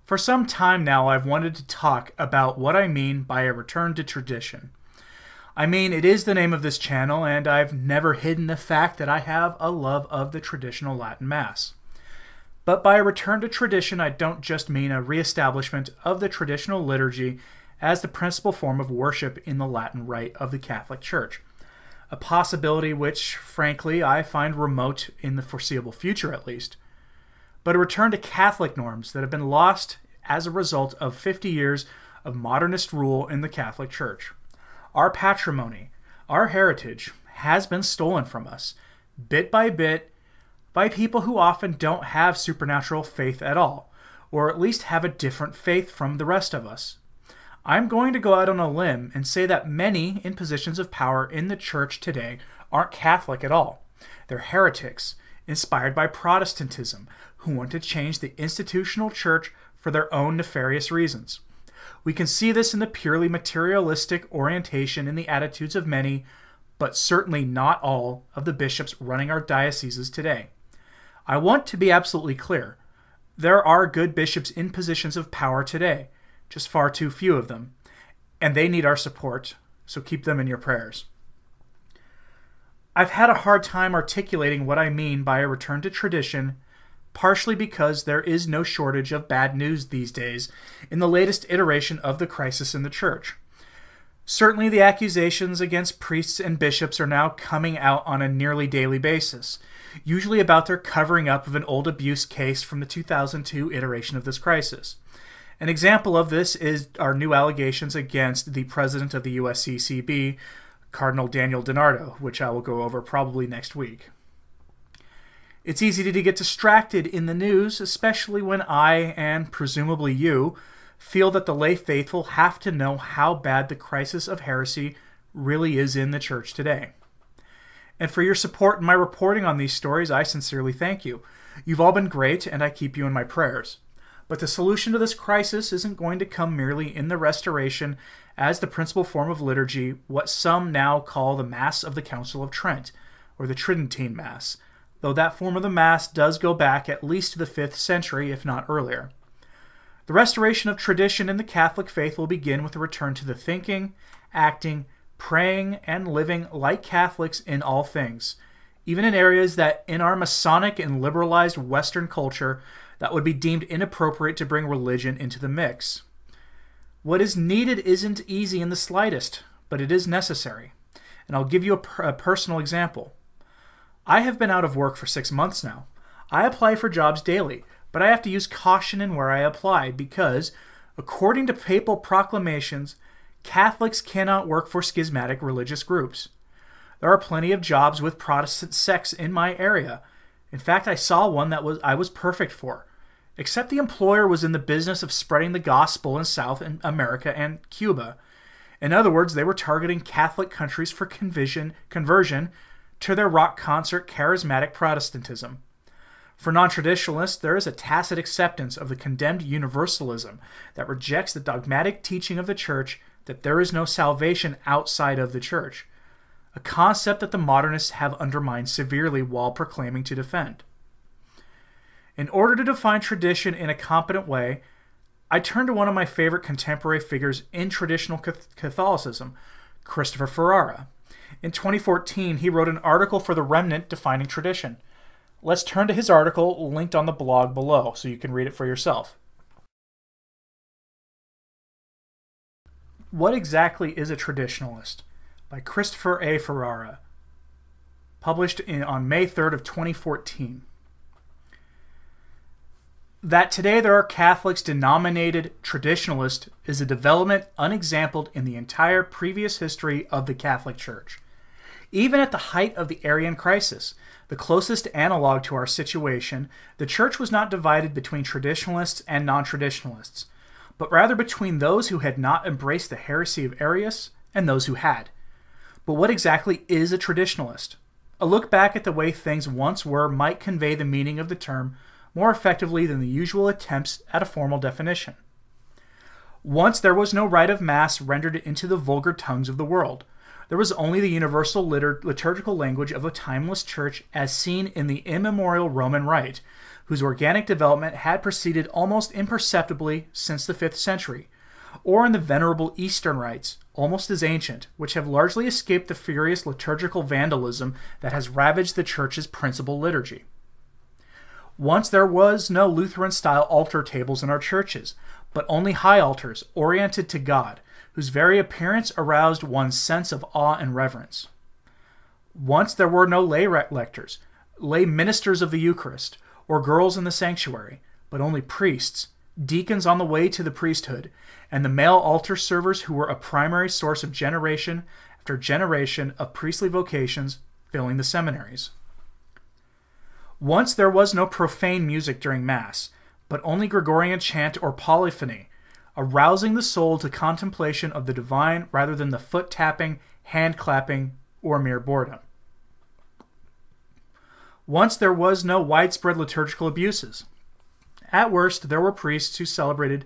For some time now, I've wanted to talk about what I mean by a return to tradition. I mean, it is the name of this channel, and I've never hidden the fact that I have a love of the traditional Latin Mass. But by a return to tradition, I don't just mean a reestablishment of the traditional liturgy as the principal form of worship in the Latin Rite of the Catholic Church, a possibility which, frankly, I find remote in the foreseeable future at least, but a return to Catholic norms that have been lost as a result of 50 years of modernist rule in the Catholic Church. Our patrimony, our heritage, has been stolen from us, bit, by people who often don't have supernatural faith at all, or at least have a different faith from the rest of us. I'm going to go out on a limb and say that many in positions of power in the Church today aren't Catholic at all. They're heretics, inspired by Protestantism, who want to change the institutional church for their own nefarious reasons. We can see this in the purely materialistic orientation in the attitudes of many, but certainly not all, of the bishops running our dioceses today. I want to be absolutely clear. There are good bishops in positions of power today, just far too few of them, and they need our support, so keep them in your prayers. I've had a hard time articulating what I mean by a return to tradition, partially because there is no shortage of bad news these days in the latest iteration of the crisis in the Church. Certainly the accusations against priests and bishops are now coming out on a nearly daily basis, usually about their covering up of an old abuse case from the 2002 iteration of this crisis. An example of this is our new allegations against the president of the USCCB, Cardinal Daniel DiNardo, which I will go over probably next week. It's easy to get distracted in the news, especially when I, and presumably you, feel that the lay faithful have to know how bad the crisis of heresy really is in the Church today. And for your support in my reporting on these stories, I sincerely thank you. You've all been great, and I keep you in my prayers. But the solution to this crisis isn't going to come merely in the restoration as the principal form of liturgy, what some now call the Mass of the Council of Trent, or the Tridentine Mass, though that form of the Mass does go back at least to the 5th century, if not earlier. The restoration of tradition in the Catholic faith will begin with a return to the thinking, acting, praying, and living like Catholics in all things, even in areas that in our Masonic and liberalized Western culture that would be deemed inappropriate to bring religion into the mix. What is needed isn't easy in the slightest, but it is necessary. And I'll give you a personal example. I have been out of work for 6 months now. I apply for jobs daily, but I have to use caution in where I apply because, according to papal proclamations, Catholics cannot work for schismatic religious groups. There are plenty of jobs with Protestant sects in my area. In fact, I saw one that I was perfect for, except the employer was in the business of spreading the gospel in South America and Cuba. In other words, they were targeting Catholic countries for conversion to their rock concert charismatic Protestantism. For non-traditionalists, there is a tacit acceptance of the condemned universalism that rejects the dogmatic teaching of the Church that there is no salvation outside of the Church, a concept that the modernists have undermined severely while proclaiming to defend. In order to define tradition in a competent way, I turn to one of my favorite contemporary figures in traditional Catholicism, Christopher Ferrara. In 2014, he wrote an article for The Remnant defining tradition. Let's turn to his article, linked on the blog below, so you can read it for yourself. What exactly is a traditionalist? By Christopher A. Ferrara, published on May 3rd of 2014. That today there are Catholics denominated traditionalist is a development unexampled in the entire previous history of the Catholic Church. Even at the height of the Arian crisis, the closest analog to our situation, the Church was not divided between traditionalists and non-traditionalists, but rather between those who had not embraced the heresy of Arius and those who had. But what exactly is a traditionalist? A look back at the way things once were might convey the meaning of the term more effectively than the usual attempts at a formal definition. Once there was no rite of Mass rendered into the vulgar tongues of the world. There was only the universal liturgical language of a timeless Church as seen in the immemorial Roman Rite, whose organic development had proceeded almost imperceptibly since the 5th century, or in the venerable Eastern rites, almost as ancient, which have largely escaped the furious liturgical vandalism that has ravaged the Church's principal liturgy. Once there was no Lutheran-style altar tables in our churches, but only high altars oriented to God, whose very appearance aroused one's sense of awe and reverence. Once there were no lay lectors, lay ministers of the Eucharist, or girls in the sanctuary, but only priests, deacons on the way to the priesthood, and the male altar servers who were a primary source of generation after generation of priestly vocations filling the seminaries. Once there was no profane music during Mass, but only Gregorian chant or polyphony, arousing the soul to contemplation of the divine rather than the foot-tapping, hand-clapping, or mere boredom. Once there was no widespread liturgical abuses. At worst, there were priests who celebrated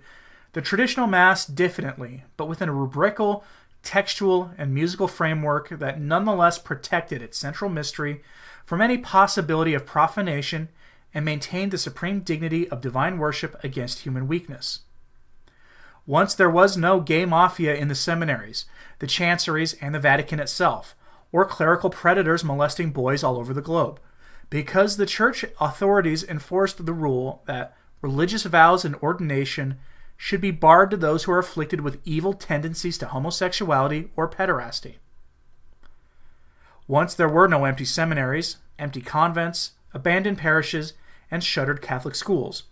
the traditional Mass diffidently, but within a rubrical, textual, and musical framework that nonetheless protected its central mystery from any possibility of profanation and maintained the supreme dignity of divine worship against human weakness. Once there was no gay mafia in the seminaries, the chanceries, and the Vatican itself, or clerical predators molesting boys all over the globe, because the church authorities enforced the rule that religious vows and ordination should be barred to those who are afflicted with evil tendencies to homosexuality or pederasty. Once there were no empty seminaries, empty convents, abandoned parishes, and shuttered Catholic schools.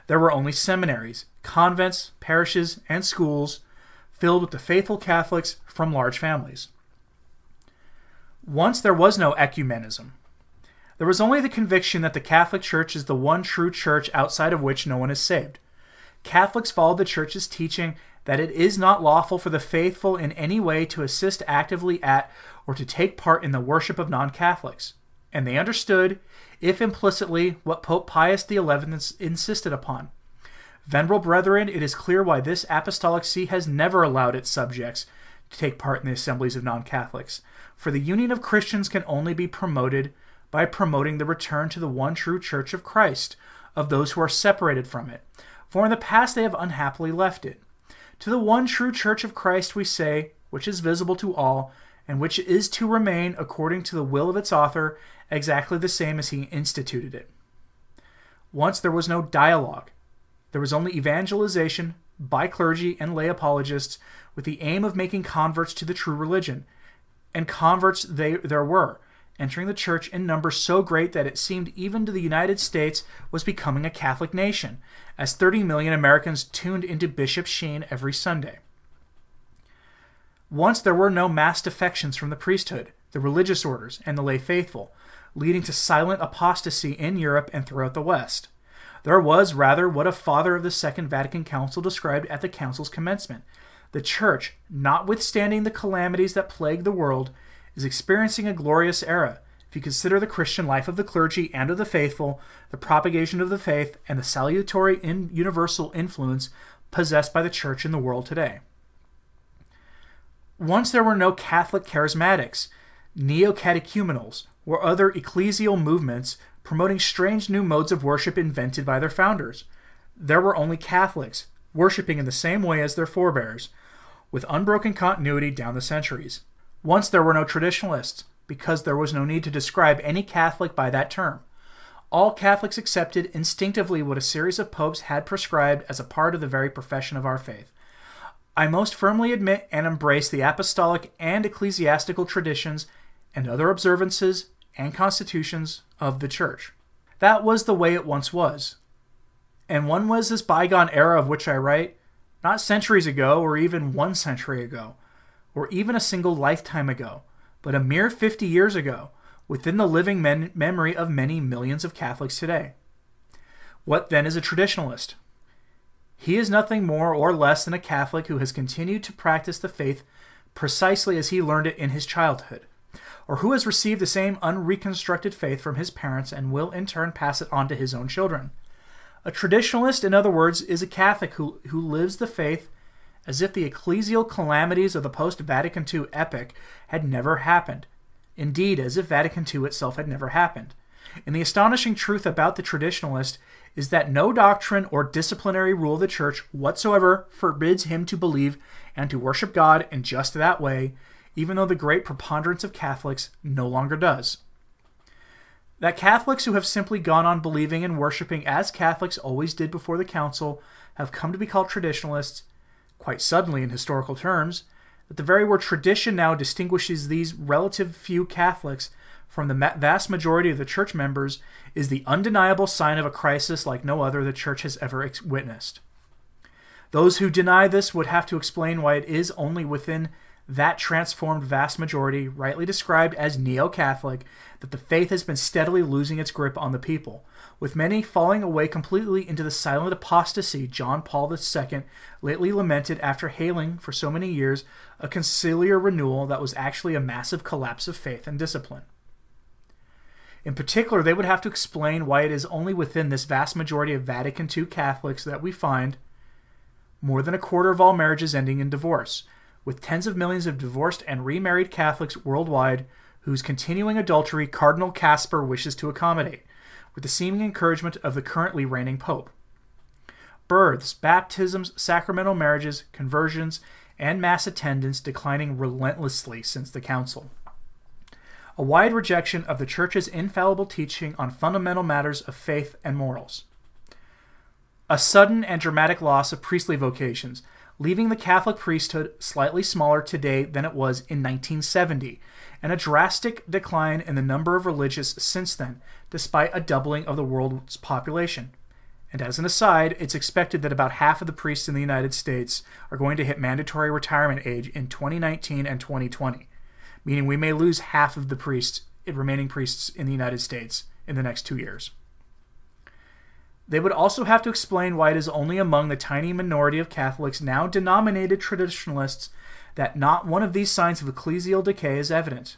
There were only seminaries, convents, parishes, and schools filled with the faithful Catholics from large families. Once there was no ecumenism. There was only the conviction that the Catholic Church is the one true church outside of which no one is saved. Catholics followed the Church's teaching that it is not lawful for the faithful in any way to assist actively at or to take part in the worship of non-Catholics, and they understood, if implicitly, what Pope Pius XI insisted upon. Venerable brethren, it is clear why this Apostolic See has never allowed its subjects to take part in the assemblies of non-Catholics, for the union of Christians can only be promoted by promoting the return to the one true Church of Christ of those who are separated from it, for in the past they have unhappily left it. To the one true Church of Christ we say, which is visible to all, and which is to remain, according to the will of its author, exactly the same as he instituted it. Once there was no dialogue. There was only evangelization by clergy and lay apologists with the aim of making converts to the true religion. And converts there were, entering the church in numbers so great that it seemed even to the United States was becoming a Catholic nation, as 30 million Americans tuned into Bishop Sheen every Sunday. Once there were no mass defections from the priesthood, the religious orders, and the lay faithful, leading to silent apostasy in Europe and throughout the West. There was, rather, what a father of the Second Vatican Council described at the Council's commencement. The Church, notwithstanding the calamities that plague the world, is experiencing a glorious era, if you consider the Christian life of the clergy and of the faithful, the propagation of the faith, and the salutary universal influence possessed by the Church in the world today. Once there were no Catholic charismatics, neo-catechumenals, or other ecclesial movements promoting strange new modes of worship invented by their founders. There were only Catholics, worshiping in the same way as their forebears, with unbroken continuity down the centuries. Once there were no traditionalists, because there was no need to describe any Catholic by that term. All Catholics accepted instinctively what a series of popes had prescribed as a part of the very profession of our faith. I most firmly admit and embrace the apostolic and ecclesiastical traditions and other observances and constitutions of the Church. That was the way it once was. And when was this bygone era of which I write? Not centuries ago, or even 1 century ago, or even a single lifetime ago, but a mere 50 years ago, within the living memory of many millions of Catholics today. What then is a traditionalist? He is nothing more or less than a Catholic who has continued to practice the faith precisely as he learned it in his childhood, or who has received the same unreconstructed faith from his parents and will in turn pass it on to his own children. A traditionalist, in other words, is a Catholic who lives the faith as if the ecclesial calamities of the post-Vatican II epoch had never happened. Indeed, as if Vatican II itself had never happened. And the astonishing truth about the traditionalist is that no doctrine or disciplinary rule of the church whatsoever forbids him to believe and to worship God in just that way, even though the great preponderance of Catholics no longer does. That Catholics who have simply gone on believing and worshiping as Catholics always did before the Council have come to be called traditionalists, quite suddenly in historical terms, that the very word tradition now distinguishes these relative few Catholics from the vast majority of the church members is the undeniable sign of a crisis like no other the church has ever witnessed. Those who deny this would have to explain why it is only within that transformed vast majority, rightly described as neo-Catholic, that the faith has been steadily losing its grip on the people, with many falling away completely into the silent apostasy John Paul II lately lamented after hailing for so many years a conciliar renewal that was actually a massive collapse of faith and discipline. In particular, they would have to explain why it is only within this vast majority of Vatican II Catholics that we find more than a quarter of all marriages ending in divorce, with tens of millions of divorced and remarried Catholics worldwide whose continuing adultery Cardinal Casper wishes to accommodate, with the seeming encouragement of the currently reigning Pope. Births, baptisms, sacramental marriages, conversions, and mass attendance declining relentlessly since the Council. A wide rejection of the Church's infallible teaching on fundamental matters of faith and morals. A sudden and dramatic loss of priestly vocations, leaving the Catholic priesthood slightly smaller today than it was in 1970, and a drastic decline in the number of religious since then, despite a doubling of the world's population. And as an aside, it's expected that about half of the priests in the United States are going to hit mandatory retirement age in 2019 and 2020, meaning we may lose half of the remaining priests in the United States in the next 2 years. They would also have to explain why it is only among the tiny minority of Catholics now denominated traditionalists that not one of these signs of ecclesial decay is evident.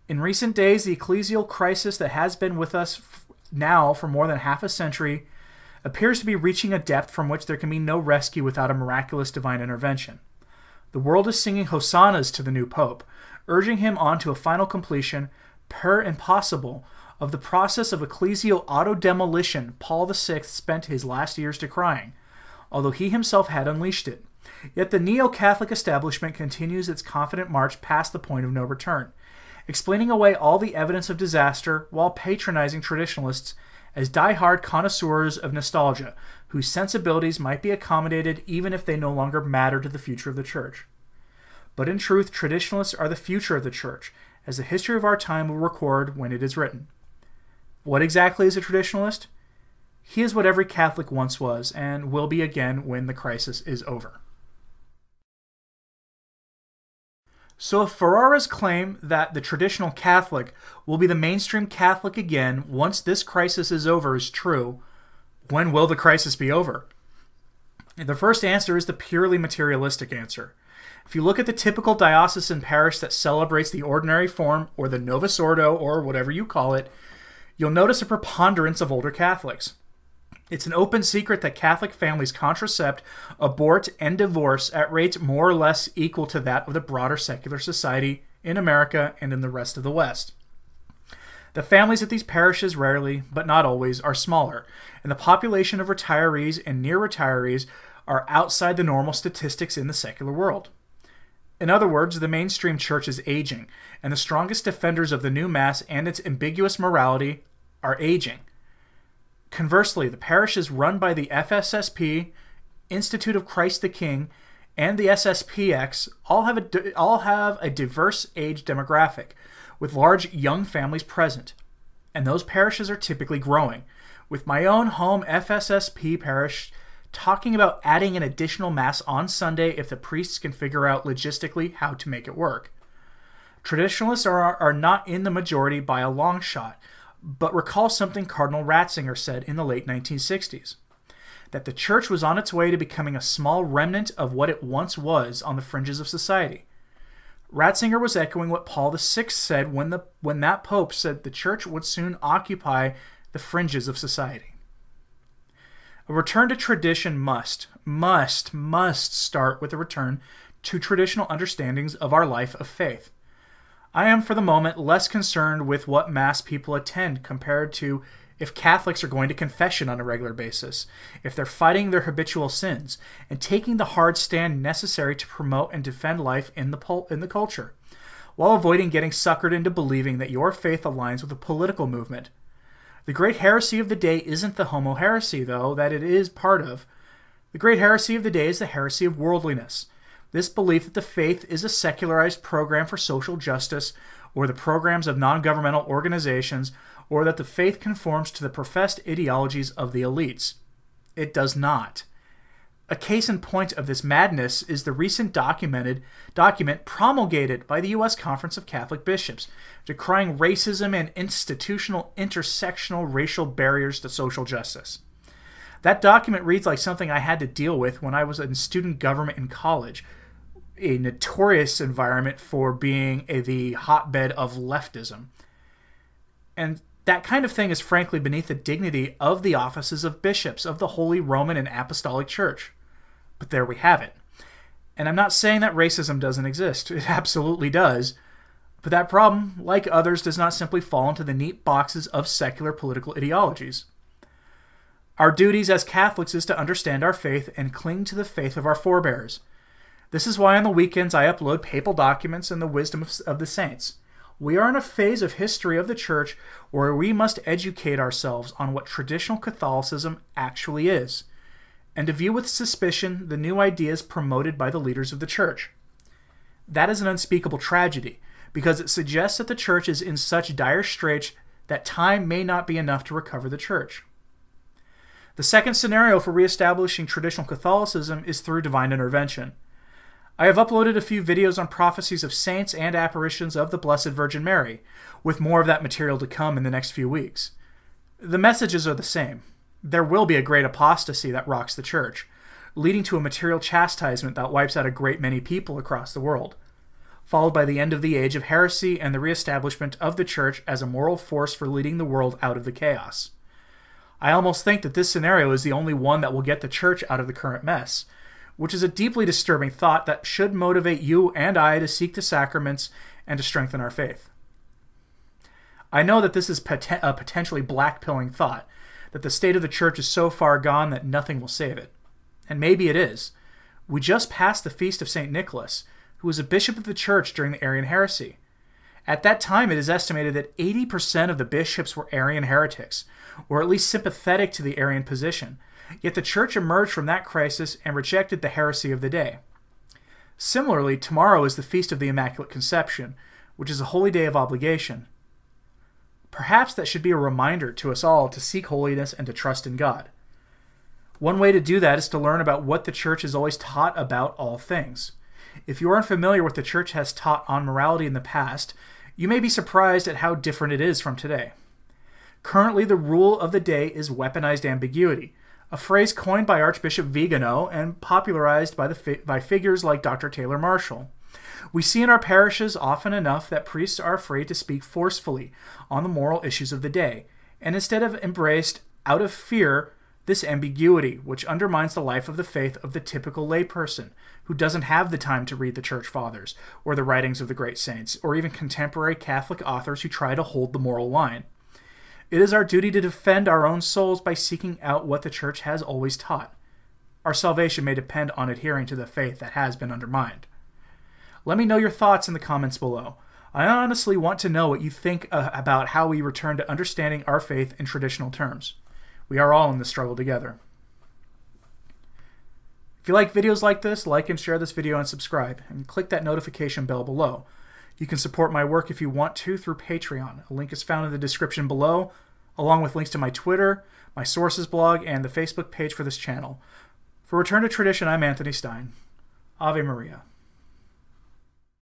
In recent days, the ecclesial crisis that has been with us now for more than half a century appears to be reaching a depth from which there can be no rescue without a miraculous divine intervention. The world is singing hosannas to the new Pope, urging him on to a final completion, per impossible, of the process of ecclesial auto-demolition Paul VI spent his last years decrying, although he himself had unleashed it. Yet the neo-Catholic establishment continues its confident march past the point of no return, explaining away all the evidence of disaster while patronizing traditionalists as die-hard connoisseurs of nostalgia, whose sensibilities might be accommodated even if they no longer matter to the future of the Church. But in truth, traditionalists are the future of the Church, as the history of our time will record when it is written. What exactly is a traditionalist? He is what every Catholic once was, and will be again when the crisis is over. So if Ferrara's claim that the traditional Catholic will be the mainstream Catholic again once this crisis is over is true, when will the crisis be over? The first answer is the purely materialistic answer. If you look at the typical diocesan parish that celebrates the ordinary form, or the Novus Ordo, or whatever you call it, you'll notice a preponderance of older Catholics. It's an open secret that Catholic families contracept, abort, and divorce at rates more or less equal to that of the broader secular society in America and in the rest of the West. The families at these parishes rarely, but not always, are smaller, and the population of retirees and near retirees are outside the normal statistics in the secular world. In other words, the mainstream church is aging, and the strongest defenders of the new Mass and its ambiguous morality are aging. Conversely, the parishes run by the FSSP, Institute of Christ the King, and the SSPX all have a diverse age demographic, with large young families present. And those parishes are typically growing, with my own home FSSP parish talking about adding an additional Mass on Sunday if the priests can figure out logistically how to make it work. Traditionalists are not in the majority by a long shot, but recall something Cardinal Ratzinger said in the late 1960s, that the Church was on its way to becoming a small remnant of what it once was on the fringes of society. Ratzinger was echoing what Paul VI said when that Pope said the Church would soon occupy the fringes of society. A return to tradition must start with a return to traditional understandings of our life of faith. I am, for the moment, less concerned with what Mass people attend compared to if Catholics are going to confession on a regular basis, if they're fighting their habitual sins, and taking the hard stand necessary to promote and defend life in the culture, while avoiding getting suckered into believing that your faith aligns with a political movement. The great heresy of the day isn't the homo heresy, though, that it is part of. The great heresy of the day is the heresy of worldliness. This belief that the faith is a secularized program for social justice, or the programs of non-governmental organizations, or that the faith conforms to the professed ideologies of the elites. It does not. A case in point of this madness is the recent document promulgated by the U.S. Conference of Catholic Bishops, decrying racism and institutional intersectional racial barriers to social justice. That document reads like something I had to deal with when I was in student government in college, a notorious environment for being the hotbed of leftism. And that kind of thing is frankly beneath the dignity of the offices of bishops of the Holy Roman and Apostolic Church. But there we have it. And I'm not saying that racism doesn't exist. It absolutely does. But that problem, like others, does not simply fall into the neat boxes of secular political ideologies. Our duties as Catholics is to understand our faith and cling to the faith of our forebears. This is why on the weekends I upload papal documents and the wisdom of the saints. We are in a phase of history of the Church where we must educate ourselves on what traditional Catholicism actually is, and to view with suspicion the new ideas promoted by the leaders of the Church. That is an unspeakable tragedy, because it suggests that the Church is in such dire straits that time may not be enough to recover the Church. The second scenario for reestablishing traditional Catholicism is through divine intervention. I have uploaded a few videos on prophecies of saints and apparitions of the Blessed Virgin Mary, with more of that material to come in the next few weeks. The messages are the same. There will be a great apostasy that rocks the Church, leading to a material chastisement that wipes out a great many people across the world, followed by the end of the age of heresy and the reestablishment of the Church as a moral force for leading the world out of the chaos. I almost think that this scenario is the only one that will get the Church out of the current mess, which is a deeply disturbing thought that should motivate you and I to seek the sacraments and to strengthen our faith. I know that this is a potentially black-pilling thought, that the state of the Church is so far gone that nothing will save it. And maybe it is. We just passed the feast of St. Nicholas, who was a bishop of the Church during the Arian heresy. At that time, it is estimated that 80% of the bishops were Arian heretics, or at least sympathetic to the Arian position. Yet the Church emerged from that crisis and rejected the heresy of the day. Similarly, tomorrow is the Feast of the Immaculate Conception, which is a holy day of obligation. Perhaps that should be a reminder to us all to seek holiness and to trust in God. One way to do that is to learn about what the Church has always taught about all things. If you aren't familiar with what the Church has taught on morality in the past, you may be surprised at how different it is from today. Currently, the rule of the day is weaponized ambiguity, a phrase coined by Archbishop Vigano and popularized by figures like Dr. Taylor Marshall. We see in our parishes often enough that priests are afraid to speak forcefully on the moral issues of the day, and instead have embraced, out of fear, this ambiguity, which undermines the life of the faith of the typical layperson, who doesn't have the time to read the Church Fathers, or the writings of the great saints, or even contemporary Catholic authors who try to hold the moral line. It is our duty to defend our own souls by seeking out what the Church has always taught. Our salvation may depend on adhering to the faith that has been undermined. Let me know your thoughts in the comments below. I honestly want to know what you think about how we return to understanding our faith in traditional terms. We are all in this struggle together. If you like videos like this, like and share this video and subscribe, and click that notification bell below. You can support my work if you want to through Patreon. A link is found in the description below, along with links to my Twitter, my sources blog, and the Facebook page for this channel. For Return to Tradition, I'm Anthony Stein. Ave Maria.